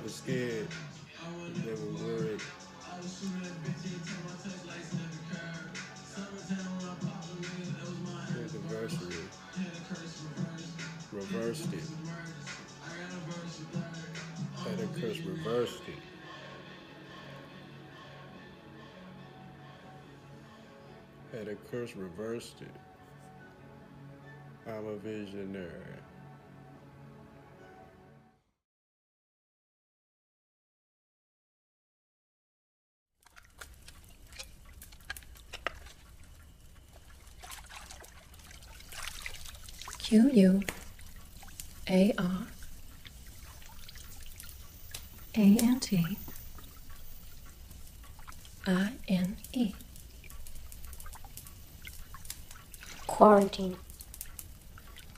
were scared. They were worried. The diversity. Reversed it. Had a curse reversed it. Had a curse reversed it. I'm a visionary. Q-U-A-R-A-N-T-I-N-E. Quarantine.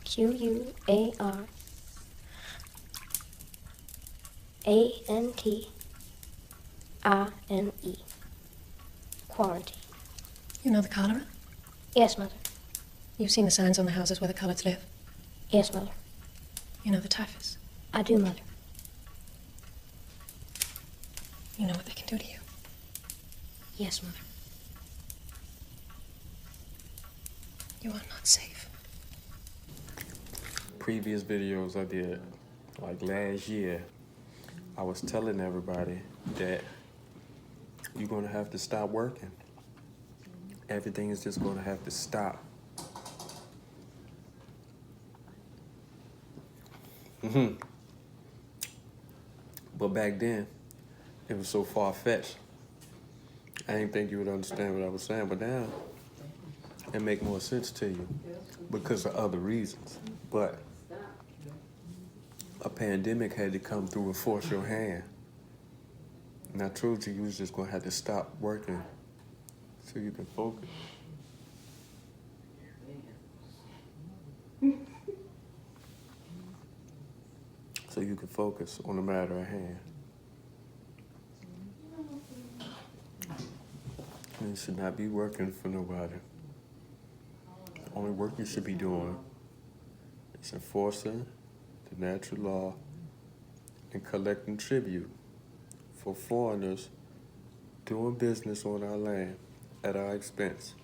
Quarantine. Quarantine. You know the cholera? Yes, Mother. You've seen the signs on the houses where the coloureds live? Yes, Mother. You know the typhus? I do, Mother. You know what they can do to you? Yes, Mother. You are not safe. Previous videos I did, like last year, I was telling everybody that you're gonna have to stop working. Everything is just gonna have to stop. But back then, it was so far-fetched. I didn't think you would understand what I was saying, but now it make more sense to you because of other reasons. But a pandemic had to come through and force your hand. And I told you was just gonna have to stop working so you can focus. So you can focus on the matter at hand. And you should not be working for nobody. The only work you should be doing is enforcing the natural law and collecting tribute for foreigners doing business on our land at our expense.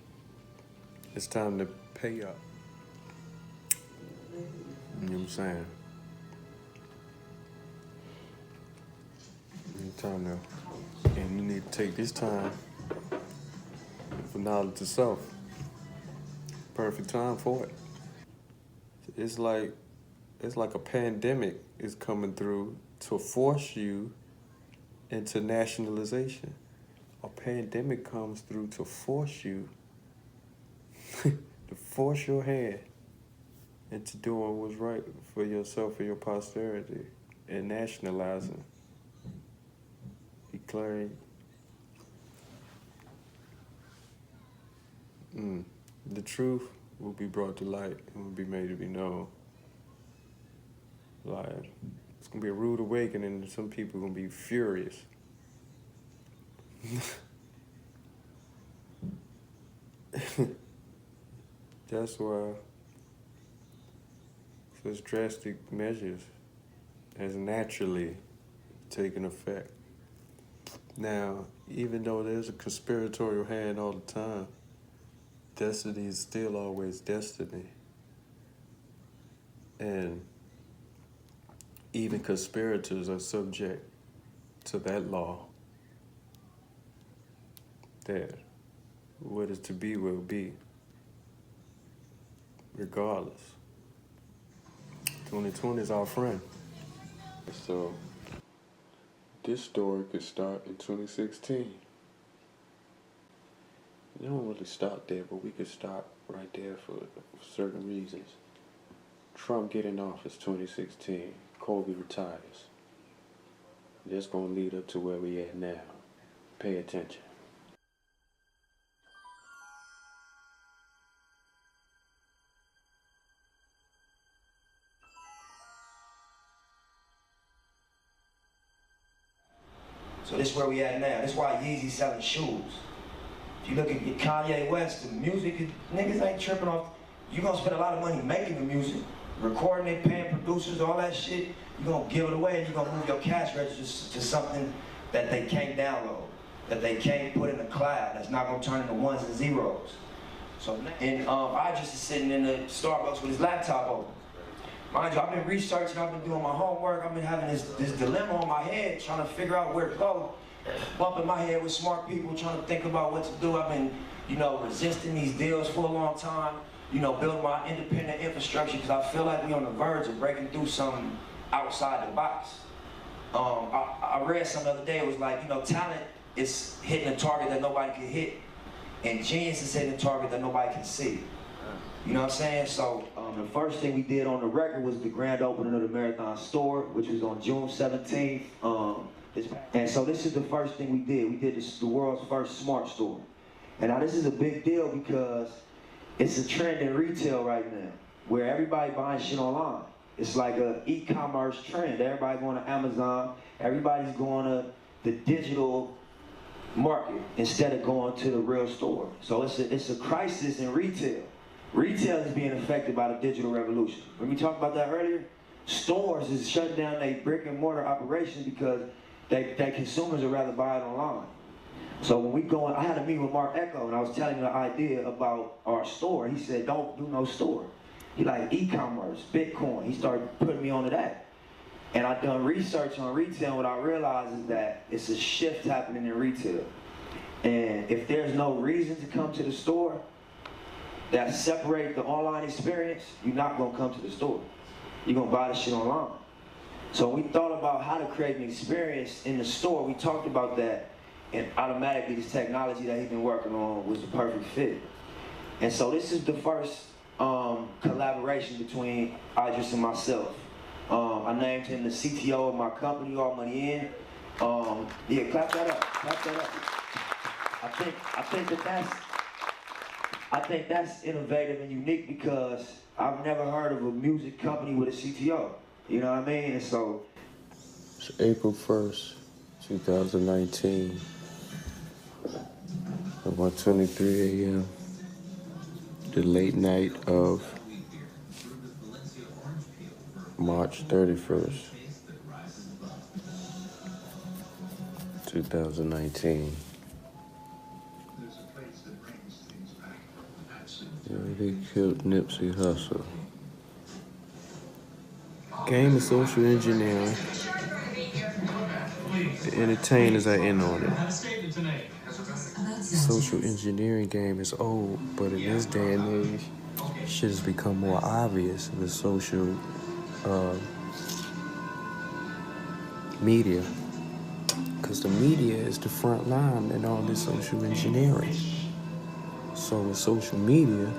It's time to pay up. You know what I'm saying? It's time to, and you need to take this time for knowledge of self. Perfect time for it. It's like a pandemic is coming through to force you into nationalization. A pandemic comes through to force you, to force your hand into doing what's right for yourself and your posterity and nationalizing, declaring. The truth will be brought to light and will be made to be known. Like, it's gonna be a rude awakening and some people are gonna be furious. That's why such drastic measures has naturally taken effect. Now, even though there's a conspiratorial hand all the time, destiny is still always destiny. And even conspirators are subject to that law, that what is to be will be, regardless. 2020 is our friend. So this story could start in 2016. You don't really start there, but we could start right there for certain reasons. Trump get in office 2016, Kobe retires. That's gonna lead up to where we at now. Pay attention. So this is where we at now. This is why Yeezy selling shoes. If you look at Kanye West, the music, niggas ain't tripping off. You gonna spend a lot of money making the music, recording it, paying producers, all that shit. you're gonna give it away and you're gonna move your cash register to something that they can't download, that they can't put in the cloud, that's not gonna turn into ones and zeros. So, and Idris is sitting in the Starbucks with his laptop open. Mind you, I've been researching, I've been doing my homework, I've been having this dilemma on my head, trying to figure out where to go, bumping my head with smart people, trying to think about what to do. I've been, resisting these deals for a long time, building my independent infrastructure, because I feel like we're on the verge of breaking through something outside the box. I read something the other day, it was like, talent is hitting a target that nobody can hit, and genius is hitting a target that nobody can see. You know what I'm saying? So the first thing we did on the record was the grand opening of the Marathon store, which was on June 17th. And so this is the first thing we did. We did the world's first smart store. And now this is a big deal because it's a trend in retail right now, where everybody buying shit online. It's like an e-commerce trend. Everybody going to Amazon. Everybody's going to the digital market instead of going to the real store. So it's a crisis in retail. Retail is being affected by the digital revolution. When we talked about that earlier, stores is shutting down their brick and mortar operations because their consumers would rather buy it online. So when we go, I had a meeting with Mark Echo and I was telling him the idea about our store. He said, don't do no store. He like e-commerce, Bitcoin. He started putting me onto that. And I've done research on retail, and what I realized is that it's a shift happening in retail. And if there's no reason to come to the store that separate the online experience, you're not gonna come to the store. You're gonna buy the shit online. So we thought about how to create an experience in the store. We talked about that, and automatically this technology that he's been working on was the perfect fit. And so this is the first collaboration between Idris and myself. I named him the CTO of my company, All Money In. Yeah, clap that up, clap that up. I think that's innovative and unique because I've never heard of a music company with a CTO. You know what I mean? And so It's April 1st, 2019, about 1:23 a.m. The late night of March 31st, 2019. Yeah, they killed Nipsey Hussle. Game of social engineering. The entertainers are in on it. Social engineering game is old, but in this day and age, shit has become more obvious. The social media, because the media is the front line in all this social engineering. So with social media,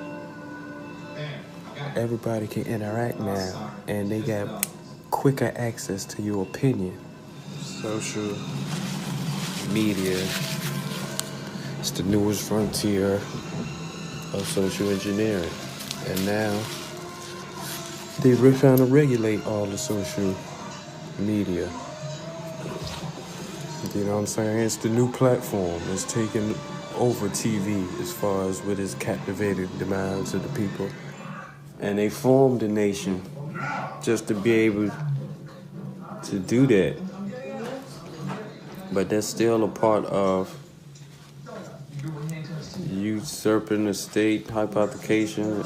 everybody can interact now, and they got quicker access to your opinion. Social media, it's the newest frontier of social engineering. And now, they're trying to regulate all the social media. You know what I'm saying? It's the new platform. It's taking over TV as far as what has captivated the minds of the people. And they formed a nation just to be able to do that. But that's still a part of usurping the state, hypothecation,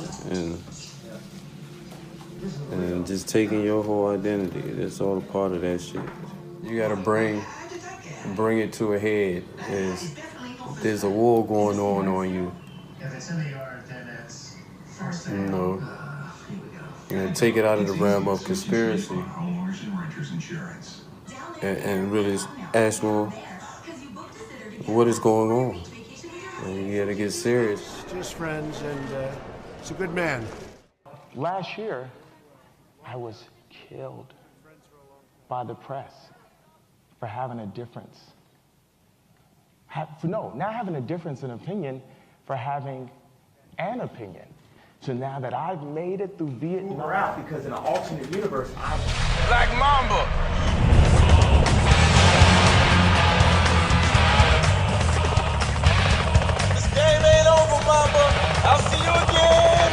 and just taking your whole identity. That's all a part of that shit. You gotta bring it to a head. There's a war going on you. And take it out of the realm of conspiracy and really ask, well, what is going on? And you gotta get serious. Just friends, and he's a good man. Last year, I was killed by the press for having a difference. Not having a difference in opinion, for having an opinion. So now that I've made it through Vietnam, we're out because in an alternate universe, Black Mamba. This game ain't over, Mamba. I'll see you again.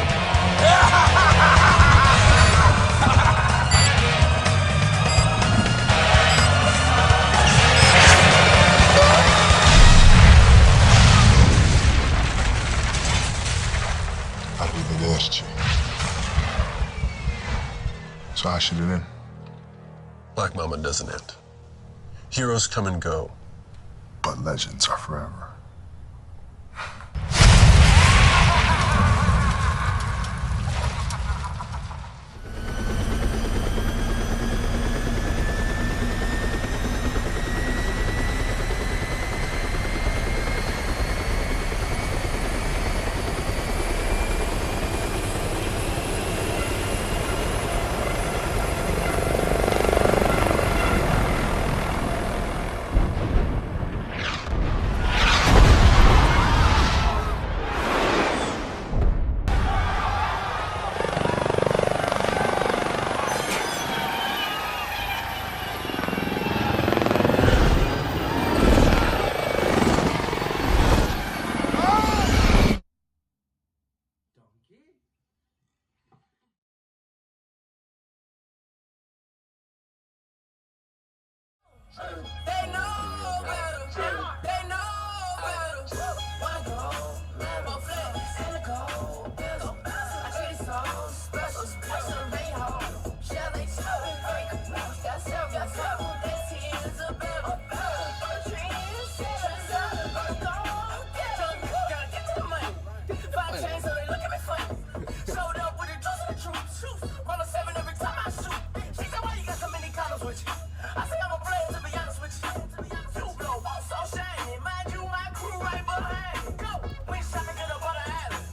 So I should it end. Black Mama doesn't end. Heroes come and go. But legends are forever. They know better. They know better. Wanna go, Lambo flex, in the cold. I treat it so special, special. They home. Shall they break? Got several. This is a better. Gotta get to the money. 5 chains, so they look at me funny. Showed up with the juice and the truth. Roll a 7 every time I shoot. She said, why you got so many condoms with you? I say I'm a player, to be honest with you. You blow, so shiny. Mind you, my crew right behind me. Go, we shopping, get up on the island.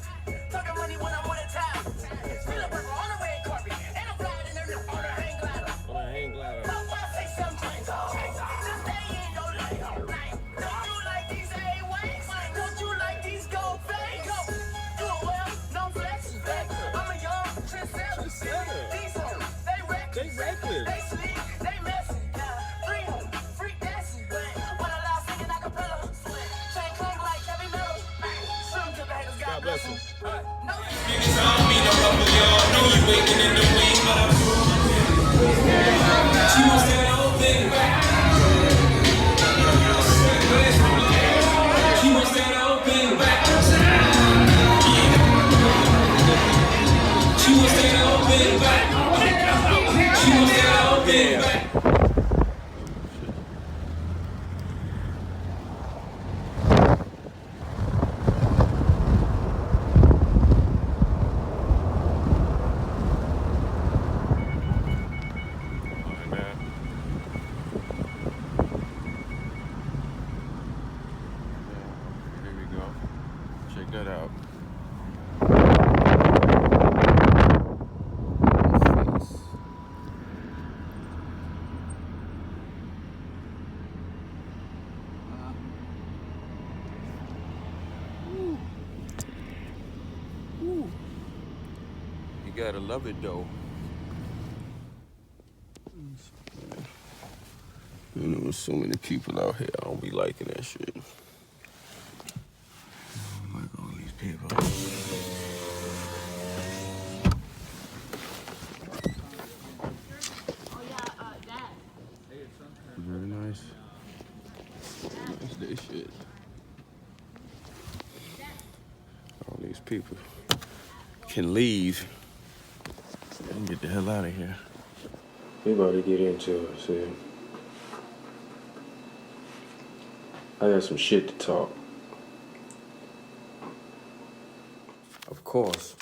Talking money when I'm with a talent. Still a burger on the red carpet. And I'm flying in there on the hang glider. Pop, I say something. Just stay in your lane. Don't you like these A-Ways? Don't you like these gold fangs? Doing well, no flex. I'm a young trendsetter. These hoes, they reckless. They sleep, they messy. Free home, free dancing. When I loud singing a cappella. Chain clang like heavy metal. Swim to the haters, God bless them. She wants that old thing back. She wants that old thing back. She wants that old thing back. She wants that old thing back. Here we go. Check that out. Face. You gotta love it though. You know, there's so many people out here. I don't be liking that shit. I don't like all these people. Very nice. That's their shit. All these people can leave and get the hell out of here. We about to get into it, see? I got some shit to talk. Of course,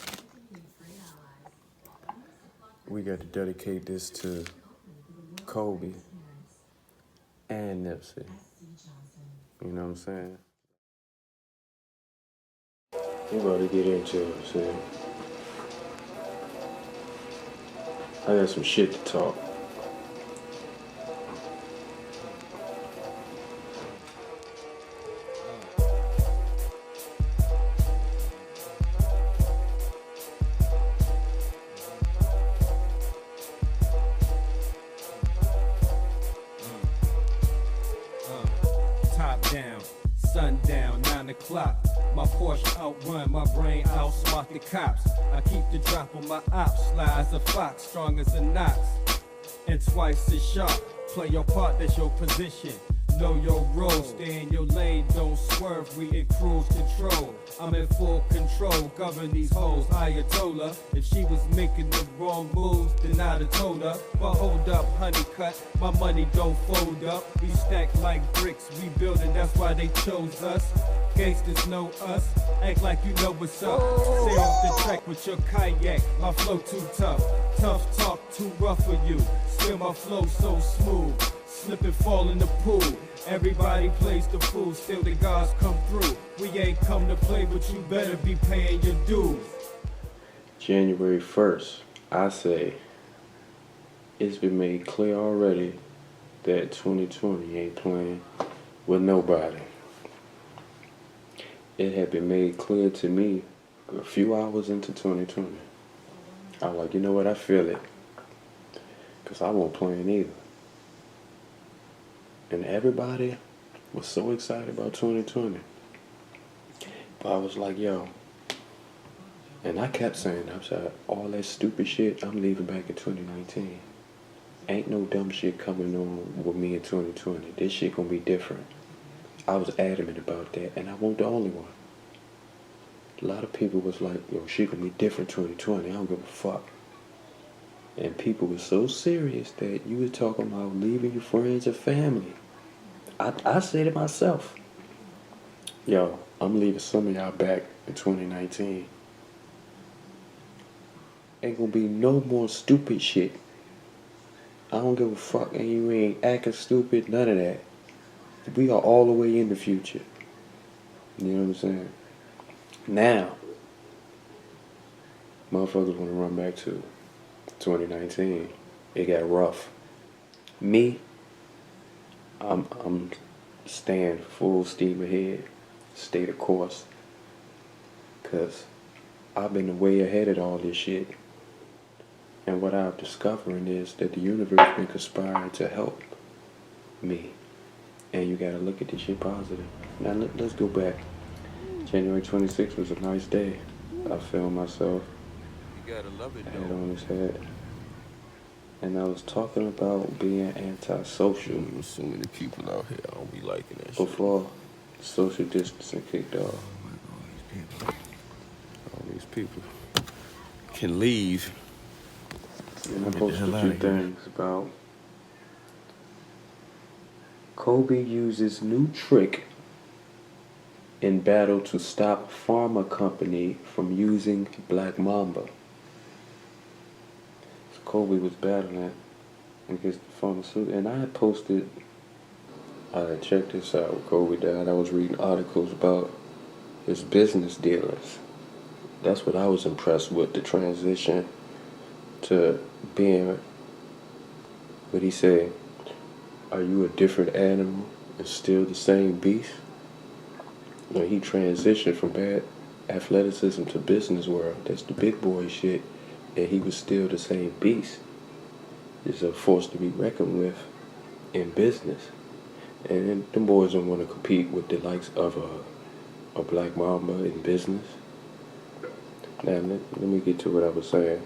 we got to dedicate this to Kobe and Nipsey. You know what I'm saying? We about to get into it, see? I got some shit to talk. Top down, sundown, 9 o'clock. My Porsche outrun, my brain outsmart the cops. I keep the drop on my ops, sly as a fox, strong as an ox, and twice as sharp. Play your part, that's your position. Know your role, stay in your lane, don't swerve, we in cruise control. I'm in full control, govern these hoes, Ayatollah. If she was making the wrong moves, then I'd have told her. But hold up, honey cut, my money don't fold up. We stack like bricks, we building, that's why they chose us. Gangsters know us, act like you know what's up. Stay off the track with your kayak, my flow too tough. Tough talk, too rough for you. Still my flow so smooth, slip and fall in the pool. Everybody plays the fool, still the gods come through. We ain't come to play, but you better be paying your dues. January 1st, I say, it's been made clear already that 2020 ain't playing with nobody. It had been made clear to me a few hours into 2020. I was like, you know what, I feel it. Because I won't play it either. And everybody was so excited about 2020. But I was like, yo. And I kept saying, I'm sorry, all that stupid shit, I'm leaving back in 2019. Ain't no dumb shit coming on with me in 2020. This shit gonna be different. I was adamant about that, and I wasn't the only one. A lot of people was like, yo, shit gonna be different 2020. I don't give a fuck. And people were so serious that you were talking about leaving your friends and family. I said it myself. Yo, I'm leaving some of y'all back in 2019. Ain't gonna be no more stupid shit. I don't give a fuck, and you ain't acting stupid, none of that. We are all the way in the future. You know what I'm saying? Now, motherfuckers want to run back to 2019. It got rough. Me, I'm staying full steam ahead, stay the course, because I've been way ahead of all this shit. And what I'm discovering is that the universe been conspiring to help me. And you gotta look at this shit positive. Now let's go back. January 26th was a nice day. I filmed myself. You gotta love it, head on his head. And I was talking about being antisocial. There's so many people out here, I don't be liking that shit. Before social distancing kicked off. All these people can leave. And I posted a few things about Kobe uses new trick in battle to stop pharma company from using Black Mamba. So Kobe was battling against the pharmaceutical, and I had posted, check this out, with Kobe died. I was reading articles about his business dealings. That's what I was impressed with, the transition to being, what he said, are you a different animal and still the same beast? When he transitioned from bad athleticism to business world, that's the big boy shit, and he was still the same beast. It's a force to be reckoned with in business. And them boys don't want to compete with the likes of a Black Mamba in business. Now, let me get to what I was saying.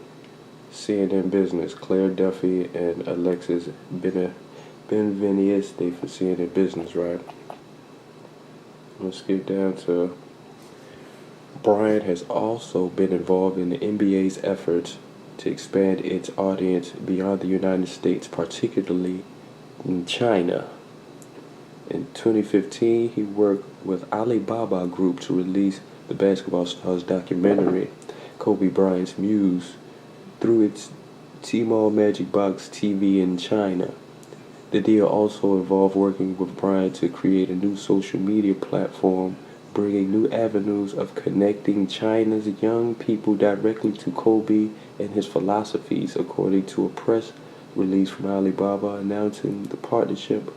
CNN Business, Claire Duffy and Alexis Benvenius, they from CNN Business, right? Let's get down to Bryant has also been involved in the NBA's efforts to expand its audience beyond the United States, particularly in China. In 2015, he worked with Alibaba Group to release the basketball star's documentary, Kobe Bryant's Muse, through its Tmall Magic Box TV in China. The deal also involved working with Bryant to create a new social media platform, bringing new avenues of connecting China's young people directly to Kobe and his philosophies, according to a press release from Alibaba announcing the partnership.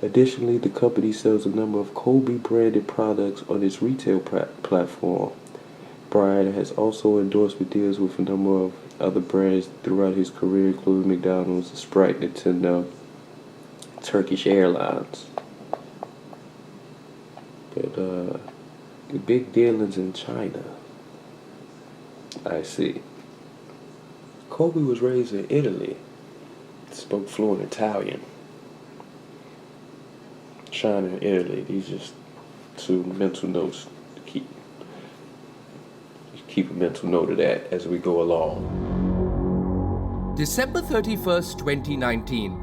Additionally, the company sells a number of Kobe-branded products on its retail platform. Bryant has also endorsed deals with a number of other brands throughout his career, including McDonald's, Sprite, Nintendo, Turkish Airlines. But the big dealings in China. I see. Kobe was raised in Italy. Spoke fluent Italian. China and Italy. These just two mental notes to keep a mental note of that as we go along. December 31st, 2019.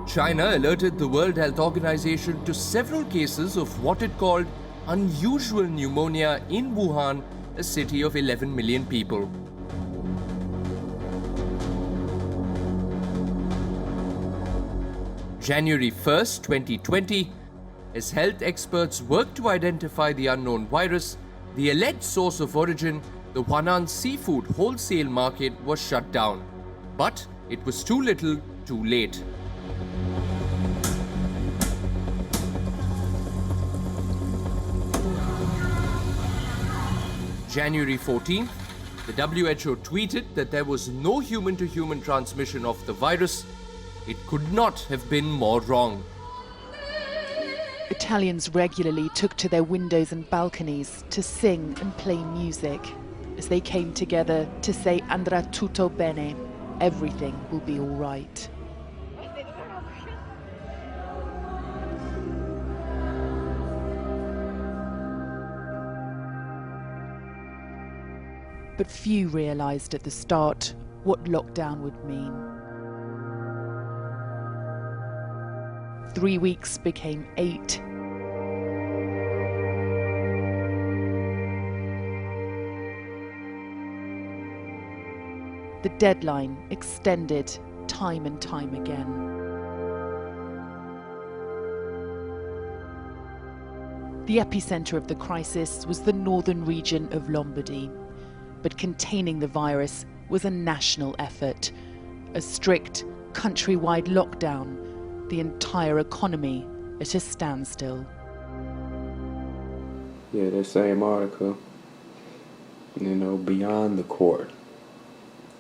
China alerted the World Health Organization to several cases of what it called unusual pneumonia in Wuhan, a city of 11 million people. January 1st, 2020, as health experts worked to identify the unknown virus, the alleged source of origin, the Huanan seafood wholesale market, was shut down. But it was too little, too late. January 14th, the WHO tweeted that there was no human-to-human transmission of the virus. It could not have been more wrong. Italians regularly took to their windows and balconies to sing and play music as they came together to say andrà tutto bene, everything will be all right. But few realised at the start what lockdown would mean. 3 weeks became 8. The deadline extended time and time again. The epicenter of the crisis was the northern region of Lombardy, but containing the virus was a national effort. A strict countrywide lockdown, the entire economy at a standstill. Yeah, that same article, beyond the court.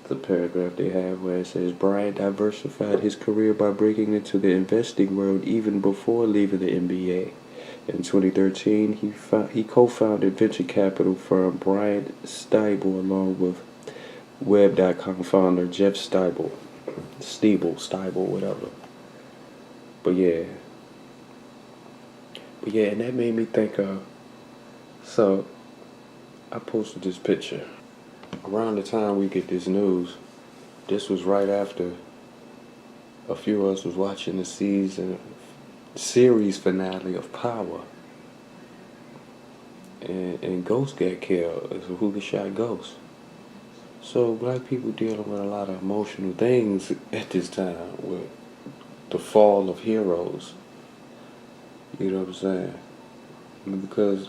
The paragraph they have where it says Bryant diversified his career by breaking into the investing world even before leaving the NBA. In 2013, he co-founded venture capital firm Bryant Stiebel along with Web.com founder Jeff Stiebel, whatever. But yeah, and that made me think of, so I posted this picture. Around the time we get this news, this was right after a few of us was watching the series finale of Power. And Ghost got killed. So who shot Ghost? So black people dealing with a lot of emotional things at this time with the fall of heroes. You know what I'm saying? Because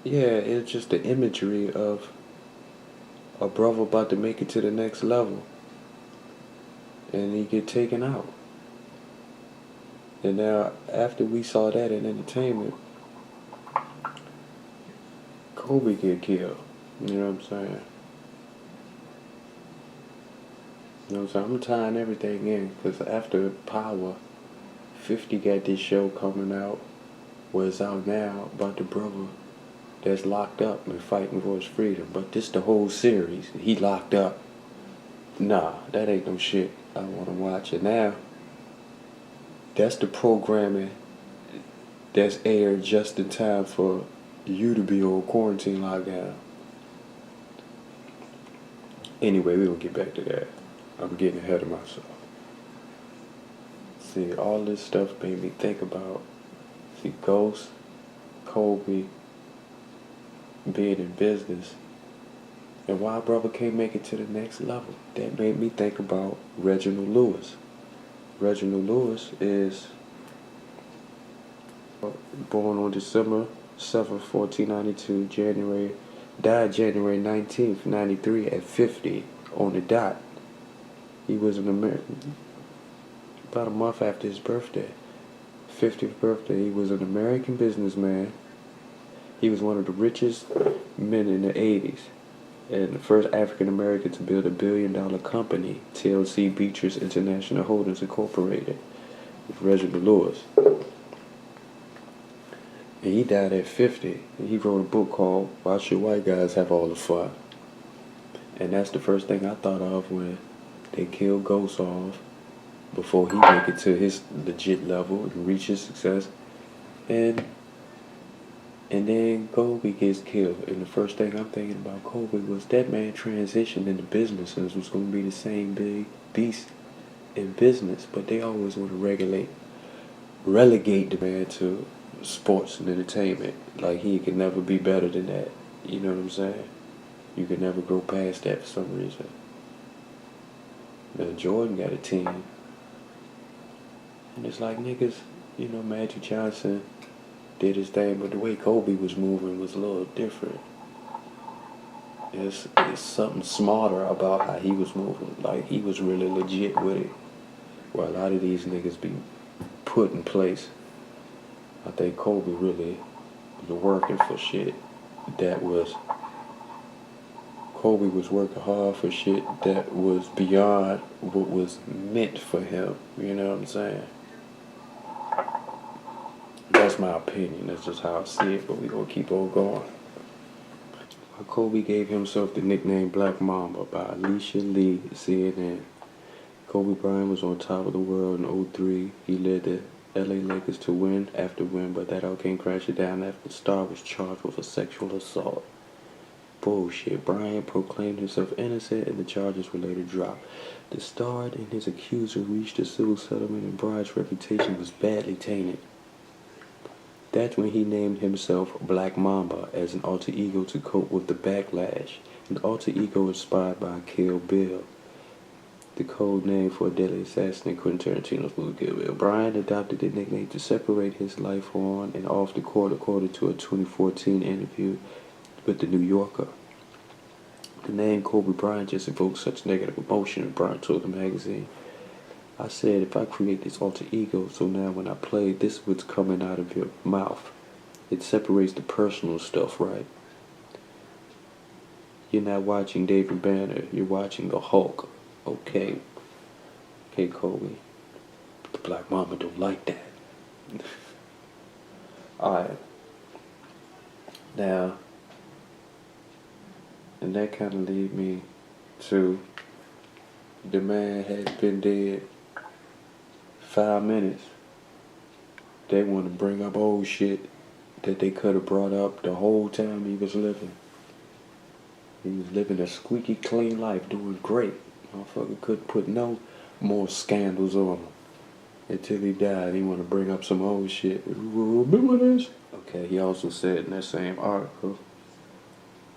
it's just the imagery of a brother about to make it to the next level and he get taken out. And now after we saw that in entertainment, Kobe get killed. You know what I'm saying? You know what I'm saying? I'm tying everything in because after Power, 50 got this show coming out where it's out now about the brother that's locked up and fighting for his freedom. But this the whole series. He locked up. Nah, that ain't no shit I want to watch. And now, that's the programming that's aired just in time for you to be on quarantine lockdown. Anyway, we'll get back to that. I'm getting ahead of myself. See, all this stuff made me think about, Ghost, Kobe, being in business, and why brother can't make it to the next level. That made me think about Reginald Lewis. Reginald Lewis is born on December 7th, 1492, died January 19th, 93 at 50 on the dot. He was an American, about a month after his birthday, 50th birthday. He was an American businessman. He was one of the richest men in the 80s and the first African American to build $1 billion company, TLC Beatrice International Holdings Incorporated, with Reginald Lewis. And he died at 50. And he wrote a book called Why Should White Guys Have All the Fun? And that's the first thing I thought of when they killed Ghost off before he make it to his legit level and reach his success. And then Kobe gets killed. And the first thing I'm thinking about Kobe was that man transitioned into business and was going to be the same big beast in business. But they always want to relegate the man to sports and entertainment. Like he could never be better than that. You know what I'm saying? You could never go past that for some reason. Now Jordan got a team. And it's like niggas, you know, Magic Johnson did his thing, but the way Kobe was moving was a little different. It's something smarter about how he was moving. Like he was really legit with it. Where a lot of these niggas be put in place. I think Kobe really was working for shit that was Kobe was working hard for shit that was beyond what was meant for him. You know what I'm saying? That's my opinion. That's just how I see it, but we gonna keep on going. Kobe gave himself the nickname Black Mamba by Alicia Lee, CNN. Kobe Bryant was on top of the world in 03. He led the LA Lakers to win after win, but that all came crashing down after the star was charged with a sexual assault. Bullshit. Bryant proclaimed himself innocent and the charges were later dropped. The star and his accuser reached a civil settlement and Bryant's reputation was badly tainted. That's when he named himself Black Mamba as an alter ego to cope with the backlash. An alter ego inspired by Kill Bill, the code name for a deadly assassin in Quentin Tarantino's movie Kill Bill. Bryant adopted the nickname to separate his life on and off the court, according to a 2014 interview with The New Yorker. The name Kobe Bryant just evokes such negative emotion, Bryant told the magazine. I said, if I create this alter ego, so now when I play, this is what's coming out of your mouth. It separates the personal stuff, right? You're not watching David Banner, you're watching the Hulk. Okay, Kobe. But the Black Mamba don't like that. Alright. Now, and that kind of lead me to the man had been dead 5 minutes. They want to bring up old shit that they could have brought up the whole time he was living. He was living a squeaky clean life, doing great. Motherfucker couldn't put no more scandals on him until he died. He want to bring up some old shit. Remember this? Okay, he also said in that same article,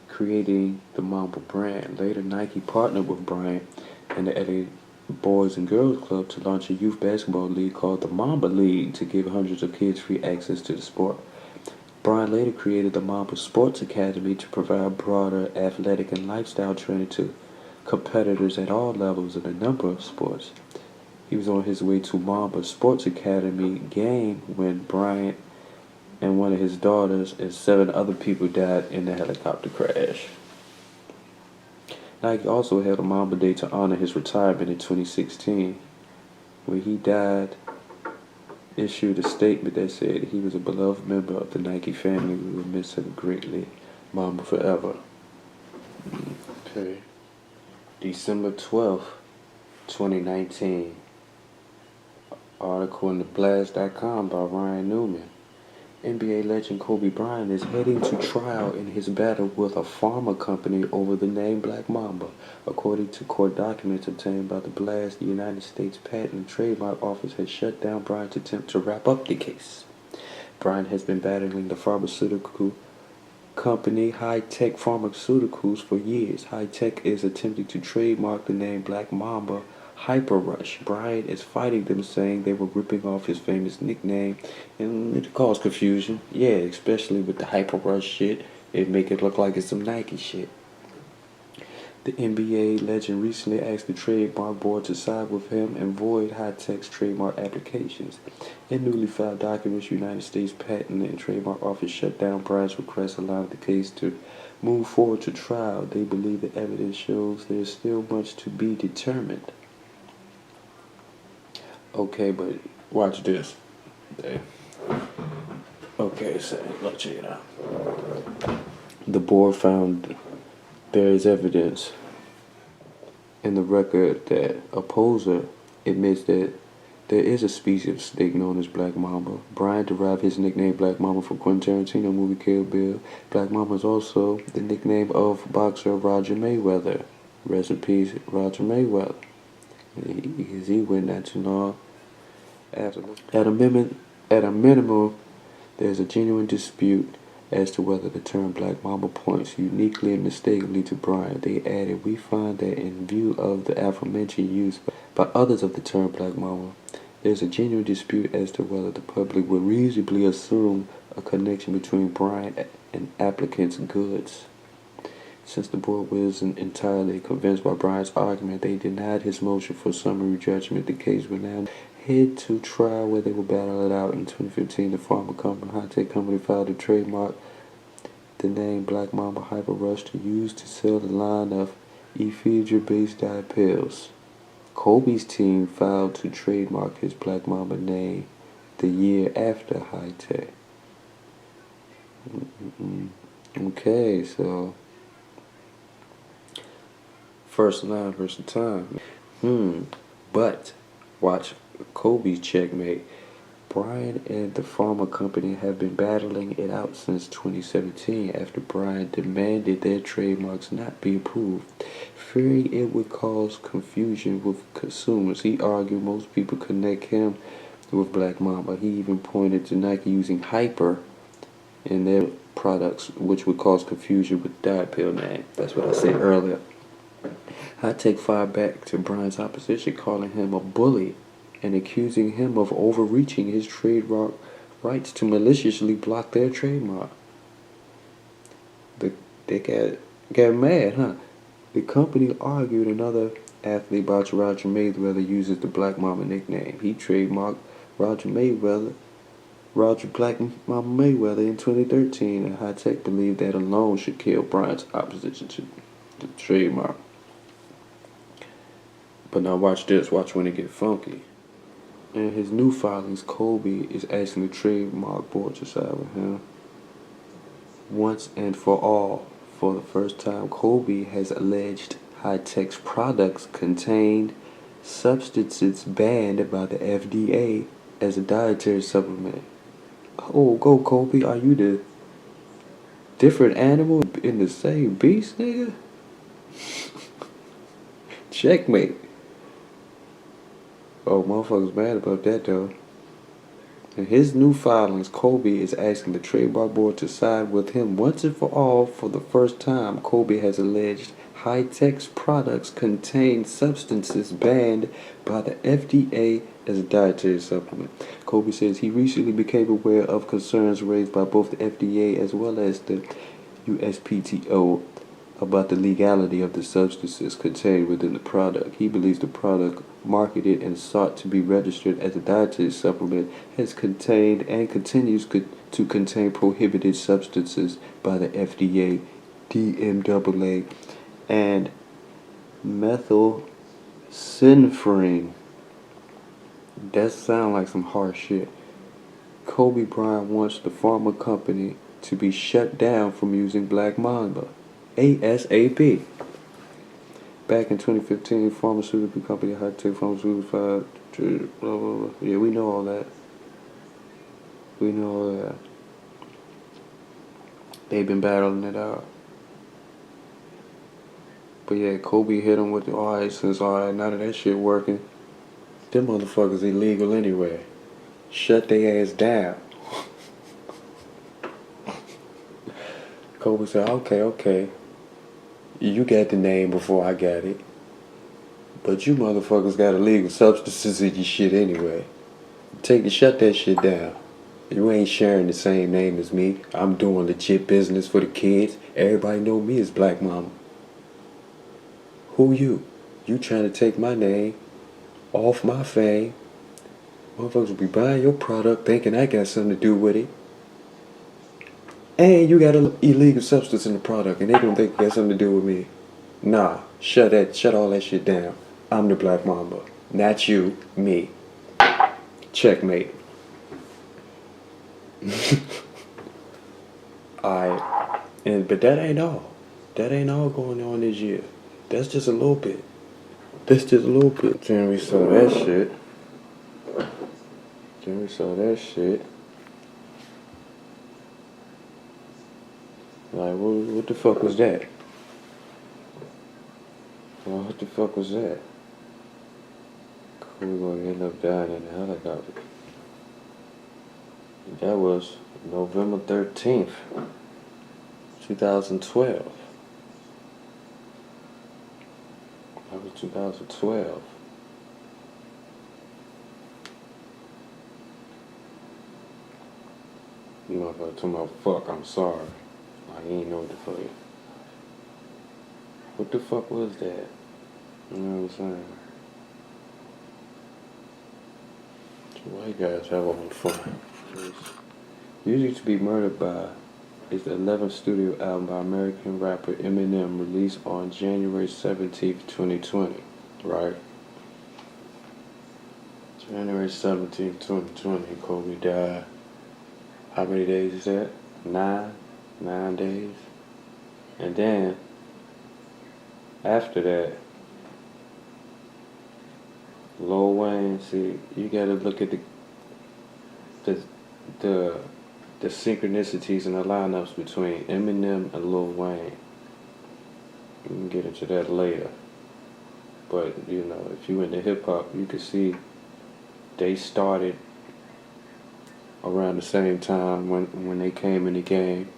creating the Mamba brand. Later, Nike partnered with Bryant and the LA Boys and Girls Club to launch a youth basketball league called the Mamba League to give hundreds of kids free access to the sport. Bryant later created the Mamba Sports Academy to provide broader athletic and lifestyle training to competitors at all levels in a number of sports. He was on his way to Mamba Sports Academy game when Bryant and one of his daughters and 7 other people died in the helicopter crash. Nike also held a Mamba Day to honor his retirement in 2016. When he died, issued a statement that said he was a beloved member of the Nike family. We will miss him greatly. Mamba forever. Okay. December 12th, 2019. Article in the Blast.com by Ryan Newman. NBA legend Kobe Bryant is heading to trial in his battle with a pharma company over the name Black Mamba. According to court documents obtained by the Blast, the United States Patent and Trademark Office has shut down Bryant's attempt to wrap up the case. Bryant has been battling the pharmaceutical company High-Tech Pharmaceuticals for years. High-Tech is attempting to trademark the name Black Mamba Hyper Rush. Bryant is fighting them, saying they were ripping off his famous nickname, and it caused confusion. Yeah, especially with the Hyper Rush shit. It make it look like it's some Nike shit. The NBA legend recently asked the trademark board to side with him and void High-Tech's trademark applications. In newly filed documents, United States Patent and Trademark Office shut down Bryant's request, allowing the case to move forward to trial. They believe the evidence shows there is still much to be determined. Okay, but watch this. Okay, so let's check it out. The board found there is evidence in the record that opposer admits that there is a species of snake known as Black Mamba. Brian derived his nickname Black Mamba from Quentin Tarantino movie Kill Bill. Black Mamba is also the nickname of boxer Roger Mayweather. Rest in peace, Roger Mayweather. He went not too long after. At a minimum, there is a genuine dispute as to whether the term Black Mamba points uniquely and mistakenly to Brian. They added, we find that in view of the aforementioned use by others of the term Black Mamba, there is a genuine dispute as to whether the public would reasonably assume a connection between Brian and applicant's goods. Since the board wasn't entirely convinced by Brian's argument, they denied his motion for summary judgment. The case went now head to trial where they will battle it out. In 2015, the pharma company, high-tech company, filed to trademark the name Black Mamba Hyper Rush to use to sell the line of ephedra-based diet pills. Kobe's team filed to trademark his Black Mamba name the year after high-tech. Okay, so first line versus time. But watch Kobe's checkmate. Brian and the pharma company have been battling it out since 2017 after Brian demanded their trademarks not be approved, fearing it would cause confusion with consumers. He argued most people connect him with Black Mamba. He even pointed to Nike using Hyper in their products, which would cause confusion with the diet pill name. That's what I said earlier. I take fire back to Brian's opposition, calling him a bully and accusing him of overreaching his trademark rights to maliciously block their trademark. They got mad, huh? The company argued another athlete, boxer Roger Mayweather, uses the Black Mamba nickname. He trademarked Roger Black Mamba Mayweather in 2013, and High Tech believed that alone should kill Brian's opposition to the trademark. But now watch this. Watch when it get funky. In his new filings, Kobe is asking the trademark board to side with him once and for all. For the first time, Kobe has alleged High-Tech's products contained substances banned by the FDA as a dietary supplement. Oh, go Kobe. Are you the different animal in the same beast, nigga? Checkmate. Oh, motherfuckers mad about that, though. In his new filings, Kobe is asking the trademark board to side with him once and for all. For the first time, Kobe has alleged High-Tech's products contain substances banned by the FDA as a dietary supplement. Kobe says he recently became aware of concerns raised by both the FDA as well as the USPTO about the legality of the substances contained within the product. He believes the product, marketed and sought to be registered as a dietary supplement, has contained and continues to contain prohibited substances by the FDA, DMAA, and methylphenidate. That sounds like some harsh shit. Kobe Bryant wants the pharma company to be shut down from using Black Mamba ASAP. Back in 2015, pharmaceutical company High-Tech Pharmaceuticals filed to blah, blah, blah. Yeah, we know all that. We know all that. They've been battling it out. But yeah, Kobe hit him with the alright, now that that shit working, them motherfuckers illegal anyway. Shut their ass down. Kobe said, okay. You got the name before I got it. But you motherfuckers got illegal substances in your shit anyway. Shut that shit down. You ain't sharing the same name as me. I'm doing legit business for the kids. Everybody know me as Black Mamba. Who you? You trying to take my name off my fame. Motherfuckers will be buying your product thinking I got something to do with it. And you got an illegal substance in the product and they gonna think you got something to do with me. Nah, shut all that shit down. I'm the Black Mamba. Not you, me. Checkmate. Alright. But that ain't all. That ain't all going on this year. That's just a little bit. That's just a little bit. Then we saw that shit. Then we saw that shit. Like, what the fuck was that? Well, what the fuck was that? We're gonna end up dying in a helicopter. That was November 13th, 2012. That was 2012. You motherfucker talking about fuck, I'm sorry. Like, you ain't know what the fuck. What the fuck was that? You know what I'm saying? White guys have all the fun. Music to Be Murdered By is the 11th studio album by American rapper Eminem, released on January 17th, 2020. Right? January 17th, 2020, Kobe died. How many days is that? 9 days. And then, after that, Lil Wayne, see, you gotta look at the synchronicities and the lineups between Eminem and Lil Wayne. We can get into that later. But, you know, if you into hip hop, you can see they started around the same time when they came in the game.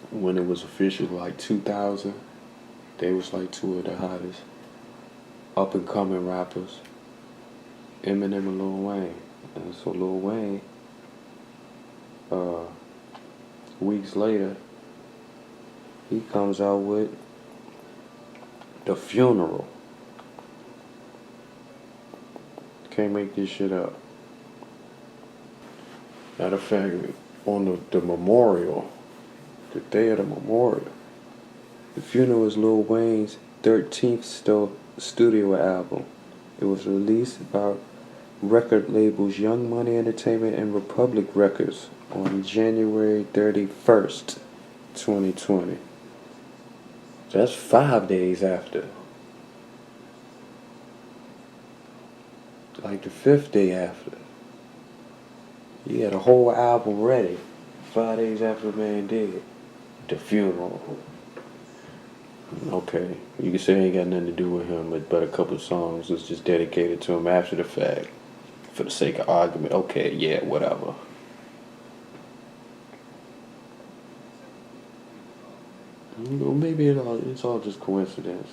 When it was official, like 2000, they was like two of the hottest up and coming rappers, Eminem and Lil Wayne. And so Lil Wayne, weeks later, he comes out with The Funeral. Can't make this shit up. Matter of fact, on the memorial, the day of the memorial, The Funeral is Lil Wayne's 13th studio album. It was released by record labels Young Money Entertainment and Republic Records on January 31st, 2020. That's 5 days after. Like the 5th day after. You had a whole album ready 5 days after the man did. The Funeral. Okay, you can say it ain't got nothing to do with him, but a couple of songs was just dedicated to him after the fact. For the sake of argument, okay, yeah, whatever. Well, maybe it's all just coincidence.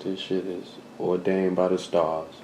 This shit is ordained by the stars.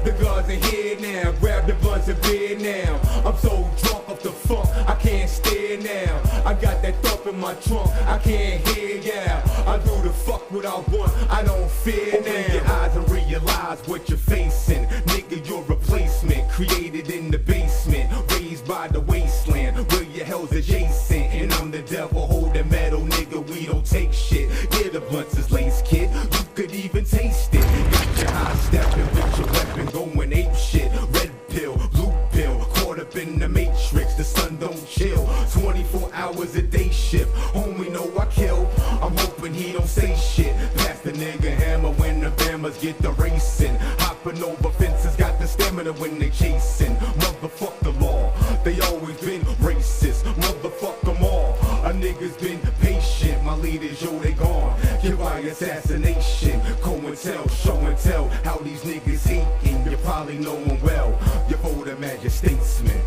The guards are here now, grab the blunts and beer now. I'm so drunk off the funk, I can't stare now. I got that thump in my trunk, I can't hear ya. I do the fuck what I want, I don't fear now. Open your eyes and realize what you're facing. Nigga, you're a replacement, created in the basement, raised by the wasteland, where your hell's adjacent. And I'm the devil holding metal, nigga, we don't take shit. Yeah, the blunts is lace, kid, you could even taste it. Got your high stepping with your weapon, going ape shit. Red pill, blue pill, caught up in the matrix. The sun don't chill, 24 hours a day shift. Homie know I kill, I'm hoping he don't say shit. Pass the nigga hammer when the Bammers get the racing. Hopping over fences, got the stamina when they chasing. Motherfuck the law, they always been racist. Motherfuck them all, a nigga's been patient. My leaders, yo, they gone. Give by assassination, COINTEL, show and tell how these niggas hating. You probably know them well, you vote him as your statesman.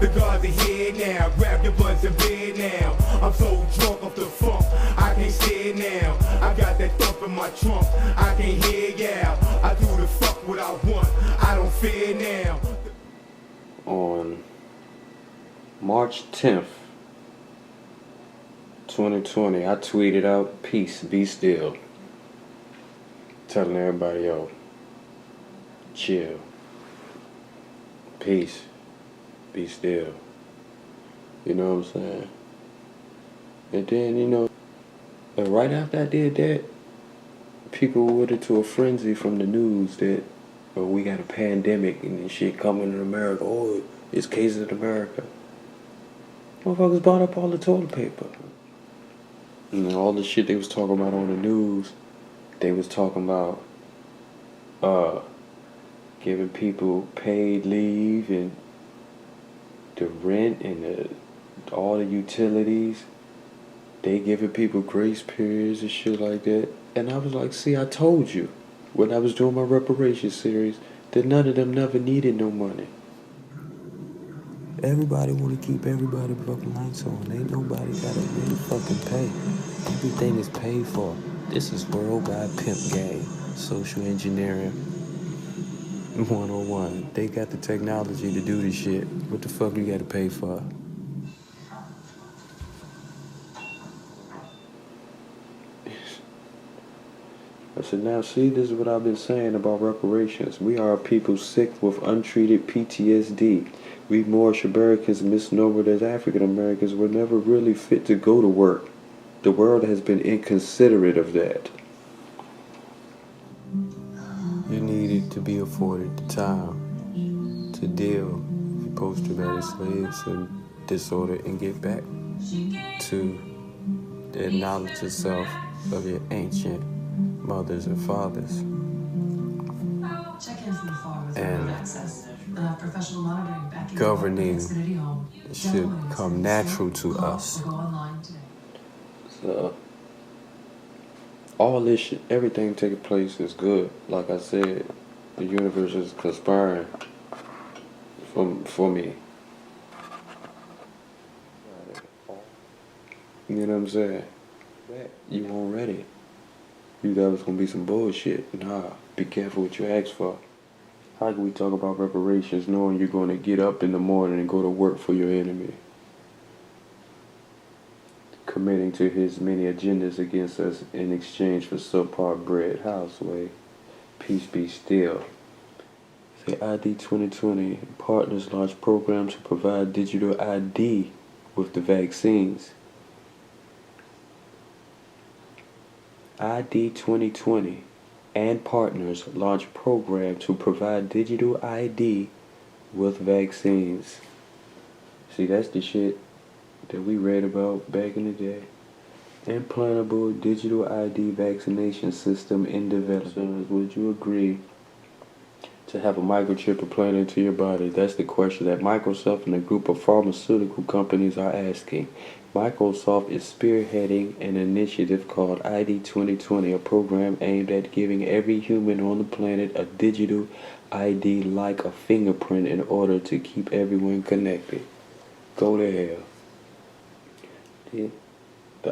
The guards are here now, grab your blunts and beer now. I'm so drunk off the funk, I can't stare now. I got that thump in my trunk, I can't hear ya. I do the fuck what I want, I don't fear now. On March 10th, 2020, I tweeted out, "Peace, be still." Telling everybody, yo, chill. Peace, be still. You know what I'm saying? And then, you know, right after I did that, people went into a frenzy from the news that we got a pandemic and this shit coming in America. Oh, it's cases in America. Motherfuckers bought up all the toilet paper. And all the shit they was talking about on the news, they was talking about giving people paid leave and the rent and all the utilities. They giving people grace periods and shit like that. And I was like, see, I told you when I was doing my reparations series that none of them never needed no money. Everybody want to keep everybody fucking lights on. Ain't nobody gotta really fucking pay. Everything is paid for. This is worldwide pimp game. Social engineering 101. They got the technology to do this shit. What the fuck you gotta pay for? I said, now see, this is what I've been saying about reparations. We are a people sick with untreated PTSD. We Moorish Americans, misnomered as African Americans, were never really fit to go to work. The world has been inconsiderate of that. You needed to be afforded the time to deal with post-traumatic slave disorder and get back to the knowledge of self of your ancient mothers and fathers. And governing should come natural to us. So all this shit, everything taking place is good. Like I said, the universe is conspiring for me. You know what I'm saying? You weren't ready. You thought it was gonna be some bullshit. Nah, be careful what you ask for. How can we talk about reparations knowing you're gonna get up in the morning and go to work for your enemy? Committing to his many agendas against us in exchange for subpar bread. Houseway. Peace be still. Say ID 2020 partners launch program to provide digital ID with the vaccines. ID 2020 and partners launch program to provide digital ID with vaccines. See, that's the shit that we read about back in the day. Implantable digital ID vaccination system in development. Would you agree to have a microchip implanted into your body? That's the question that Microsoft and a group of pharmaceutical companies are asking. Microsoft is spearheading an initiative called ID 2020, a program aimed at giving every human on the planet a digital ID like a fingerprint in order to keep everyone connected. Go to hell. The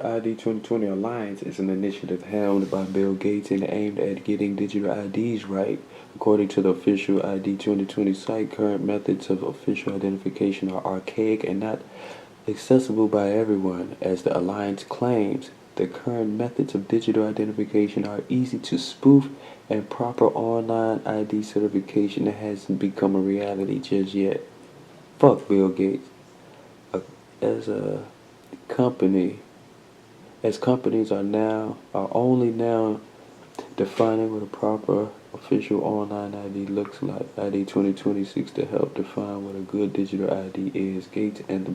ID 2020 Alliance is an initiative helmed by Bill Gates and aimed at getting digital IDs right. According to the official ID 2020 site, current methods of official identification are archaic and not accessible by everyone. As the Alliance claims, the current methods of digital identification are easy to spoof, and proper online ID certification hasn't become a reality just yet. Fuck Bill Gates. As companies are only now defining what a proper official online ID looks like. ID 2020 seeks to help define what a good digital ID is. Gates and the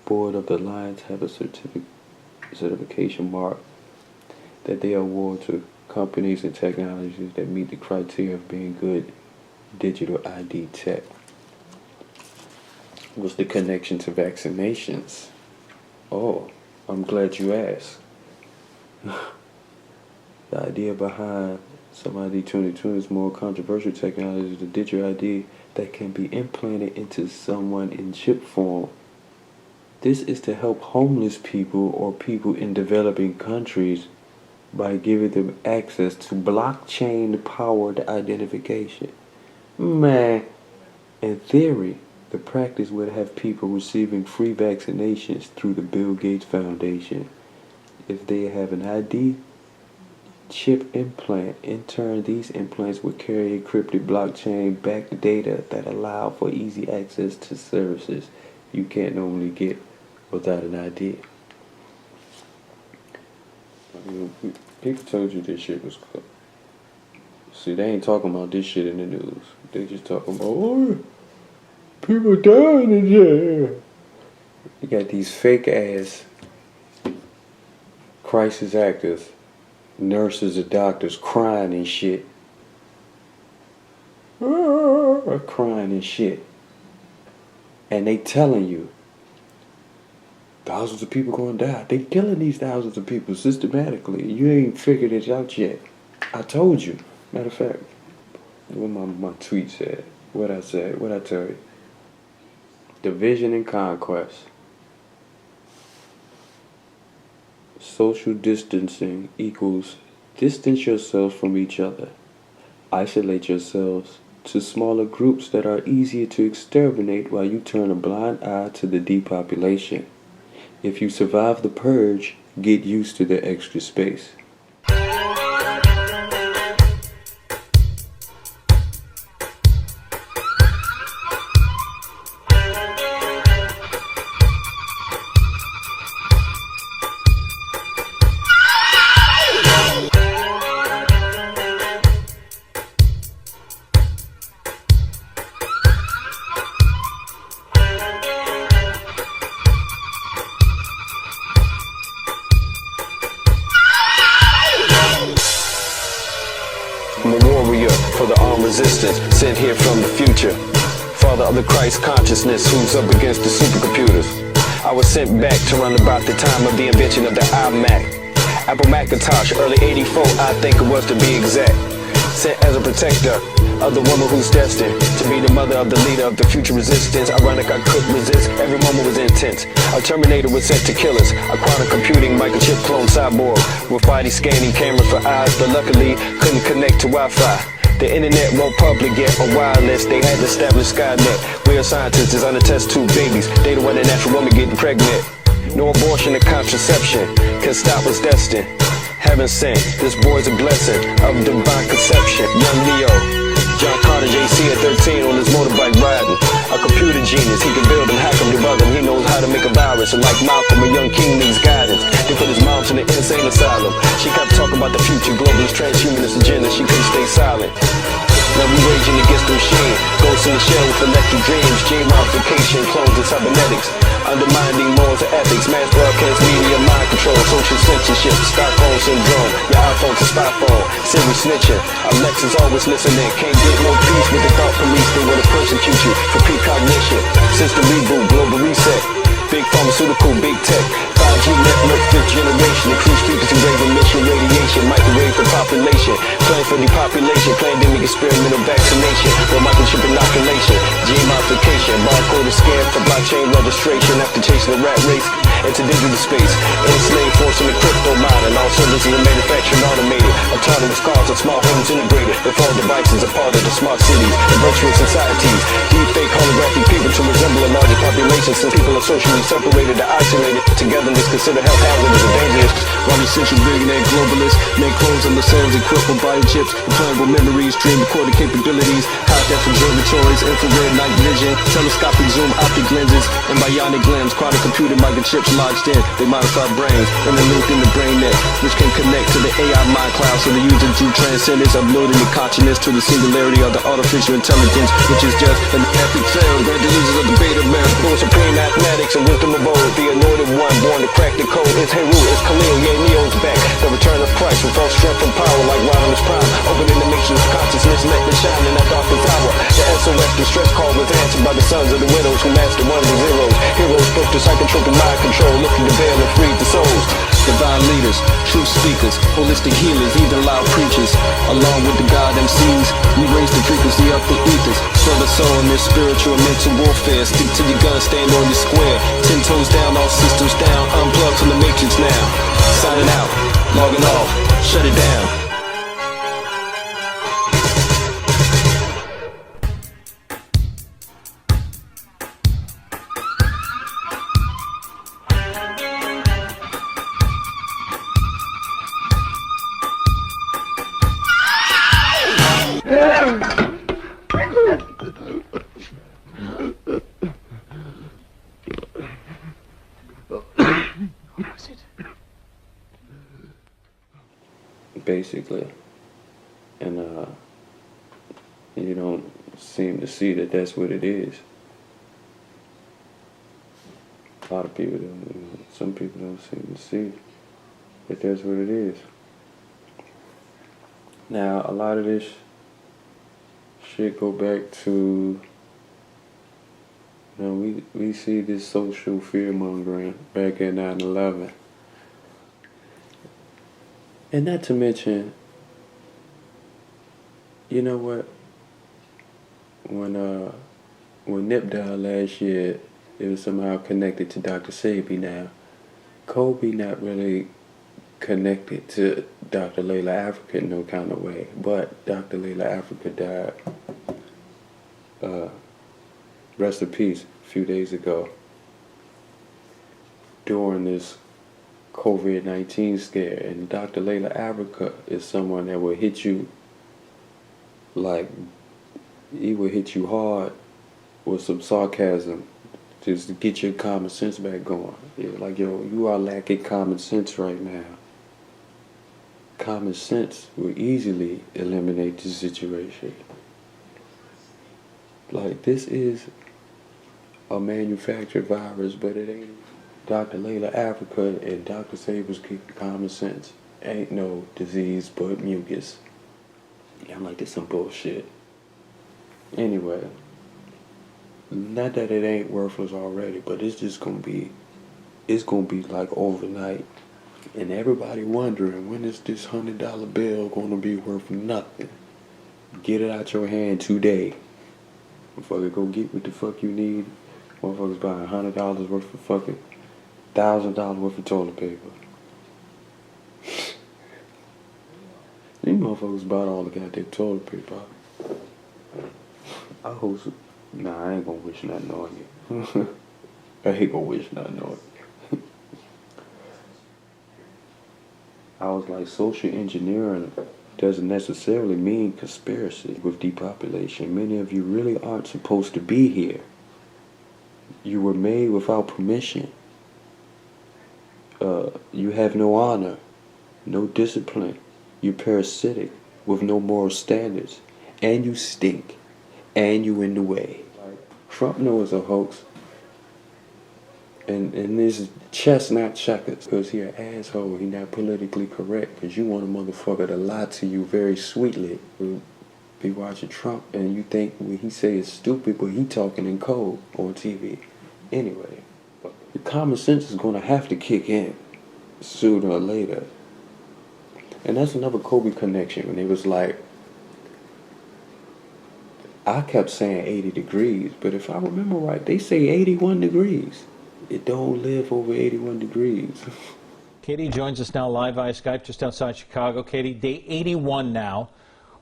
board of the Alliance have a certification mark that they award to companies and technologies that meet the criteria of being good digital ID tech. What's the connection to vaccinations? Oh, I'm glad you asked. The idea behind some ID 2020 is more controversial technology, the digital ID that can be implanted into someone in chip form. This is to help homeless people or people in developing countries by giving them access to blockchain-powered identification. Man, in theory, the practice would have people receiving free vaccinations through the Bill Gates Foundation. If they have an ID chip implant, in turn these implants would carry encrypted blockchain-backed data that allow for easy access to services you can't normally get without an ID. People told you this shit was cool. See, they ain't talking about this shit in the news. They just talking about, oh, people dying in there. You got these fake ass crisis actors, nurses and doctors crying and shit. Crying and shit. And they telling you thousands of people gonna die. They killing these thousands of people systematically. You ain't figured it out yet. I told you. Matter of fact, what my tweet said. What I said. What I tell you. Division and conquest. Social distancing equals distance yourselves from each other. Isolate yourselves to smaller groups that are easier to exterminate while you turn a blind eye to the depopulation. If you survive the purge, get used to the extra space. Resistance sent here from the future, father of the Christ consciousness who's up against the supercomputers. I was sent back to run about the time of the invention of the iMac, Apple Macintosh, early '84 I think it was to be exact. Sent as a protector of the woman who's destined to be the mother of the leader of the future resistance. Ironic I couldn't resist, every moment was intense. A Terminator was sent to kill us, a quantum computing microchip clone cyborg with body scanning cameras for eyes, but luckily couldn't connect to Wi-Fi. The internet won't public yet or wireless. They had to establish Skynet. We are scientists designing test tube babies. They the one, a natural woman getting pregnant. No abortion or contraception can stop what's destined. Heaven sent, this boy's a blessing of divine conception. Young Leo, John Carter JC at 13 on his motorbike riding. A computer genius, he can build and hack him, debug him. He knows how to make a virus. And like Malcolm, a young king needs guidance. They put his mom in an insane asylum. She kept talking about the future, globalist, transhumanist agenda. She couldn't stay silent. Now we raging against the machine. Ghosts in the shell with electric dreams. Gene modification, clones and cybernetics. Undermining morals and ethics. Mass broadcast media, mind control. Social censorship, Stockholm syndrome. Your iPhone's a spy phone. Siri snitching. Alexa's always listening. Can't get no peace with the thought police. They wanna persecute you for precognition. Since the reboot, global reset. Big pharmaceutical, big tech. 5G network, 5th generation. Increased frequency rate emission, radiation. Microwave the population. Plan for depopulation. Pandemic experimental vaccination. Or microchip inoculation. Gene modification. Barcode scan for blockchain registration. After chasing the rat race into digital space. Enslaved forcing the crypto mining. All services are manufactured and automated. Autonomous cars and smart homes integrated. With all devices a part of the smart cities and virtual societies. Deep fake holographic people to resemble a larger population. Since people are socially separated or isolated, togetherness considered health hazardous and dangerous. While essential billionaire globalists make clones on themselves equipped with biochips, implantable memories, dream recording capabilities, high-def observatories, infrared night vision, telescopic zoom optic lenses, and bionic limbs, quantum computer microchips lodged in. They modify brains and then loop in the brain net, which can connect to the AI mind cloud, so the user through transcendence, uploading the consciousness to the singularity of the artificial intelligence, which is just an epic fail. Grant the users of the beta man, full supreme mathematics and wisdom of old. The anointed one born to crack the code. It's Heru, it's Khalil, yeah, Neo's back. The return of Christ with all strength and power like Rodimus Prime. Opening the nation's consciousness, let it shine in that darkest hour. The SOS distress call was answered by the sons of the widows who mastered ones and zeros. Heroes spoke to psychotropic mind control, lifted the veil and freed the souls. Divine leaders, truth speakers, holistic healers, even loud preachers. Along with the God MCs, we raise the frequency up the ethers. For the soul in this spiritual and mental warfare. Stick to your gun, stand on your square. 10 toes down, all systems down. Unplugged from the matrix now. Signing out, logging off, shut it down. basically. And you don't seem to see that that's what it is. A lot of people don't, some people don't seem to see that that's what it is. Now, a lot of this shit go back to, we see this social fear-mongering back at 9/11. And not to mention, you know what? When Nip died last year, it was somehow connected to Dr. Sebi now. Kobe not really connected to Dr. Layla Africa in no kind of way, but Dr. Layla Africa died, rest in peace, a few days ago during this COVID-19 scare. And Dr. Layla Africa is someone that will hit you like, he will hit you hard with some sarcasm just to get your common sense back going. Yeah, like, yo, you are lacking common sense right now. Common sense will easily eliminate the situation. Like, this is a manufactured virus, but it ain't. Dr. Layla Africa and Dr. Sabers common sense. Ain't no disease but mucus. Yeah, I'm like, this some bullshit. Anyway, not that it ain't worthless already, but it's just gonna be, it's gonna be like overnight. And everybody wondering, when is this $100 bill gonna be worth nothing? Get it out your hand today. Motherfucker, go get what the fuck you need. Motherfuckers buying $100 worth of fucking $1,000 worth of toilet paper. These motherfuckers bought all the goddamn toilet paper. I hope so. Nah, I ain't gonna wish nothing on you. I ain't gonna wish nothing on you. I was like, social engineering doesn't necessarily mean conspiracy with depopulation. Many of you really aren't supposed to be here. You were made without permission. You have no honor, no discipline. You're parasitic with no moral standards. And you stink. And you in the way. Trump knows a hoax. And this is chess, not checkers. Because he an asshole. He not politically correct. Because you want a motherfucker to lie to you very sweetly. You be watching Trump and you think what he say is stupid, but he talking in code on TV. Anyway, the common sense is going to have to kick in sooner or later. And that's another Kobe connection. When it was like, I kept saying 80 degrees, but if I remember right, they say 81 degrees. It don't live over 81 degrees. Katie joins us now live via Skype just outside Chicago. Katie, day 81 now.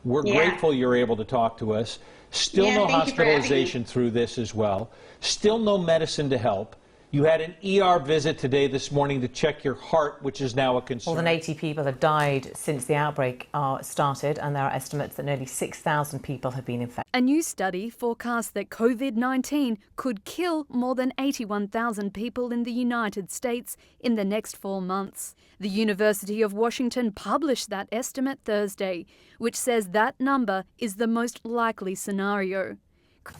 We're grateful you're able to talk to us. Still no hospitalization through this as well. Still no medicine to help. You had an ER visit today this morning to check your heart, which is now a concern. More than 80 people have died since the outbreak started, and there are estimates that nearly 6,000 people have been infected. A new study forecasts that COVID-19 could kill more than 81,000 people in the United States in the next 4 months. The University of Washington published that estimate Thursday, which says that number is the most likely scenario.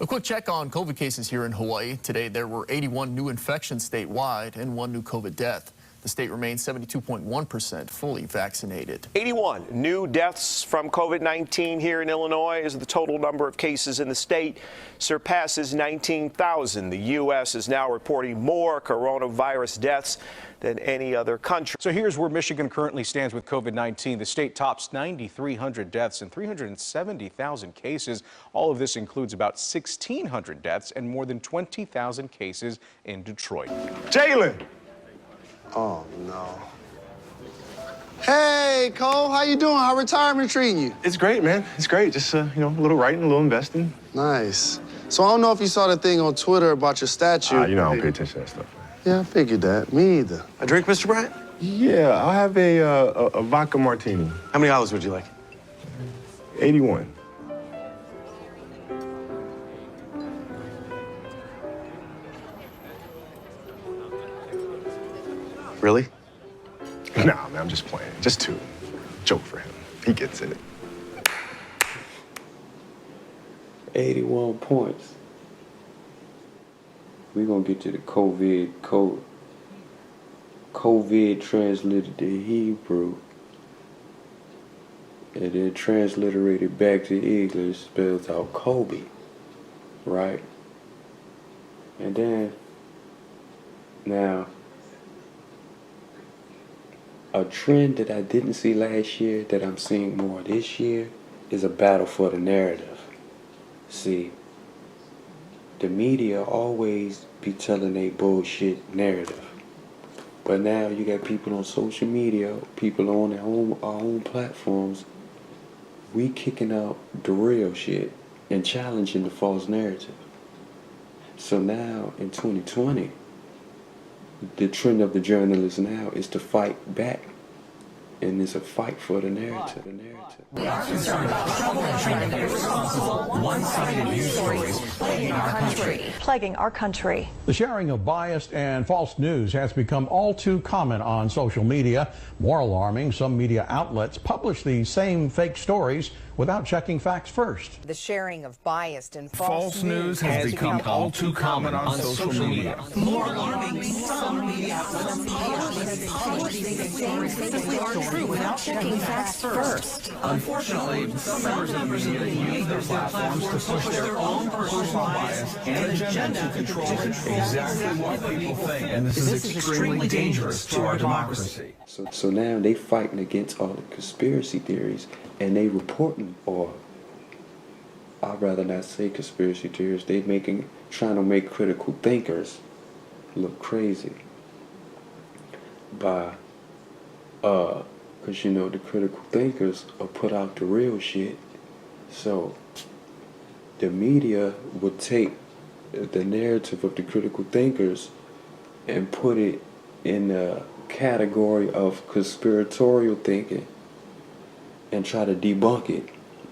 A quick check on COVID cases here in Hawaii. Today, there were 81 new infections statewide and 1 new COVID death. The state remains 72.1% fully vaccinated. 81 new deaths from COVID-19 here in Illinois as the total number of cases in the state surpasses 19,000. The U.S. is now reporting more coronavirus deaths than any other country. So here's where Michigan currently stands with COVID-19. The state tops 9,300 deaths and 370,000 cases. All of this includes about 1,600 deaths and more than 20,000 cases in Detroit. Jalen! Oh, no. Hey, Cole, how you doing? How retirement treating you? It's great, man. It's great. Just, a little writing, a little investing. Nice. So I don't know if you saw the thing on Twitter about your statue. I don't pay attention to that stuff. Yeah, I figured that. Me either. A drink, Mr. Bryant? Yeah, I'll have a vodka martini. How many olives would you like? 81. Really? Nah, man, I'm just playing. Just 2. Joke for him. He gets it. 81 points. We're gonna get to the COVID code. COVID translated to Hebrew and then transliterated back to English spells out Kobe, right? And then, now, a trend that I didn't see last year that I'm seeing more this year is a battle for the narrative. See, the media always be telling a bullshit narrative. But now you got people on social media, people on our own platforms, we kicking out the real shit and challenging the false narrative. So now in 2020, the trend of the journalists now is to fight back. And it's a fight for the narrative. We are concerned about troubling irresponsible, one-sided news stories plaguing our country. The sharing of biased and false news has become all too common on social media. More alarming, some media outlets publish these same fake stories without checking facts first. The sharing of biased and False news has become all too common on social media. More alarming, some media outlets publish these things that are true without checking facts first. Unfortunately, some members of the media use their platforms to push their own personal bias and agenda to control exactly what people think. And this is extremely dangerous to our democracy. So now they fighting against all the conspiracy theories and they reporting, or I'd rather not say conspiracy theories, they trying to make critical thinkers look crazy by because you know the critical thinkers will put out the real shit. So the media would take the narrative of the critical thinkers and put it in the category of conspiratorial thinking and try to debunk it.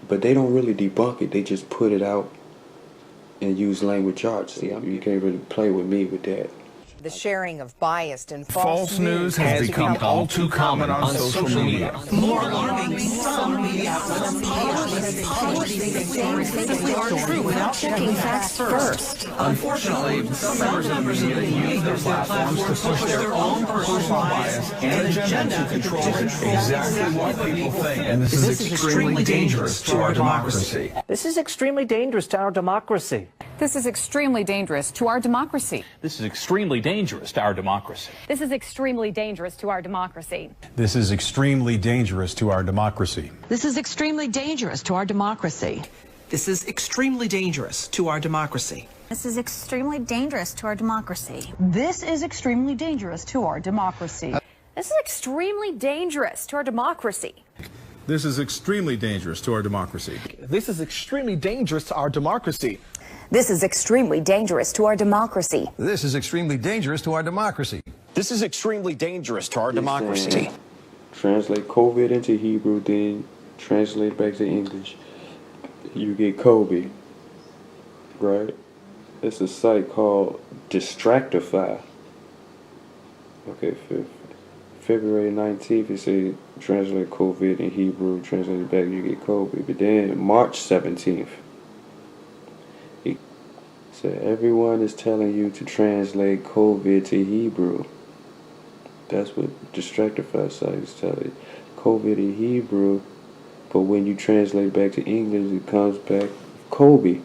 But they don't really debunk it, they just put it out and use language arts. See, I mean, you can't really play with me with that. The sharing of biased and false news has become all too common on social media. More alarming, some media outlets publish these things that are true without checking facts first. Unfortunately, some members of the media use their platforms to push their own personal bias and agenda to control exactly what people think. And this is extremely dangerous to our democracy. This is extremely dangerous to our democracy. This is extremely dangerous to our democracy. This is extremely dangerous to our democracy. This is extremely dangerous to our democracy. This is extremely dangerous to our democracy. This is extremely dangerous to our democracy. This is extremely dangerous to our democracy. This is extremely dangerous to our democracy. This is extremely dangerous to our democracy. This is extremely dangerous to our democracy. This is extremely dangerous to our democracy. This is extremely dangerous to our democracy. This is extremely dangerous to our democracy. This is extremely dangerous to our democracy. This is extremely dangerous to our democracy. Translate COVID into Hebrew, then translate back to English. You get Kobe, right? It's a site called Distractify. Okay, February 19th, it says translate COVID in Hebrew, translate it back, you get Kobe. But then March 17th, it said everyone is telling you to translate COVID to Hebrew. That's what Distractify site is telling you. COVID in Hebrew, but when you translate back to English, it comes back Kobe.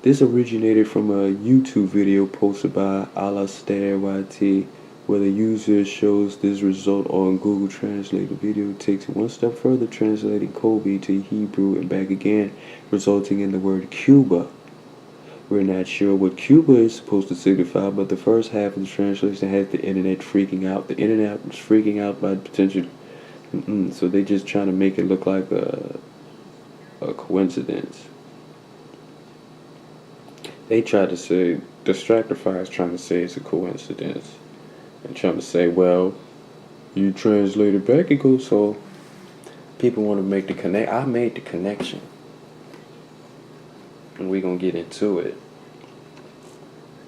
This originated from a YouTube video posted by Alastair YT, where the user shows this result on Google Translate. The video takes it one step further, translating Kobe to Hebrew and back again, resulting in the word Cuba. We're not sure what Cuba is supposed to signify, but the first half of the translation has the internet freaking out. The internet was freaking out by the potential. So they just trying to make it look like a coincidence. They try to say, Distractify is trying to say it's a coincidence. And trying to say, well, you translate it back, it goes, so people want to make the connect. I made the connection. And we're going to get into it.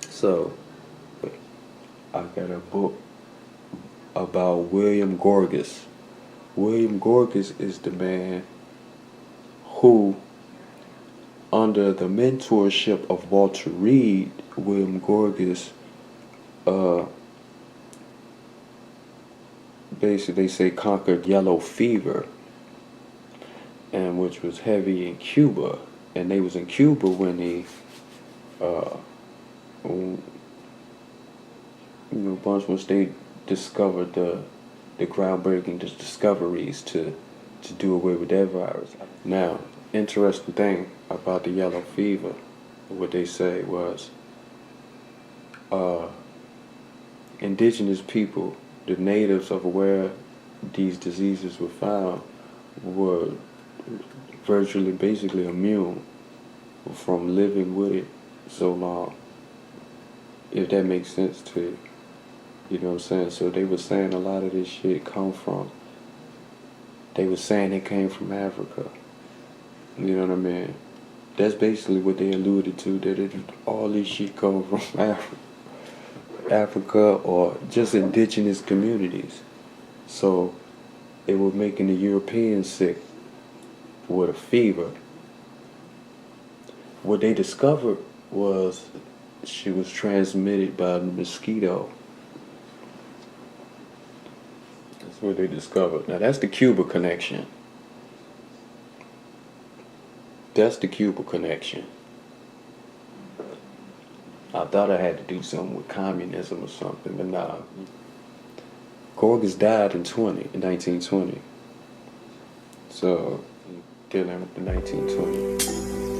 So, I got a book about William Gorgas. William Gorgas is the man who, under the mentorship of Walter Reed, William Gorgas, basically they say conquered yellow fever, and which was heavy in Cuba, and they was in Cuba when he, once they discovered the groundbreaking discoveries to do away with that virus. Now, interesting thing about the yellow fever, what they say was, indigenous people, the natives of where these diseases were found, were virtually basically immune from living with it so long, if that makes sense to you. You know what I'm saying? So they were saying a lot of this shit they were saying it came from Africa. You know what I mean? That's basically what they alluded to, that all this shit come from Africa or just indigenous communities. So it was making the Europeans sick with a fever. What they discovered was she was transmitted by a mosquito. That's what they discovered. Now that's the Cuba connection. That's the Cuba connection. I thought I had to do something with communism or something, but nah. Gorgas died in 1920. So, dealing with the 1920.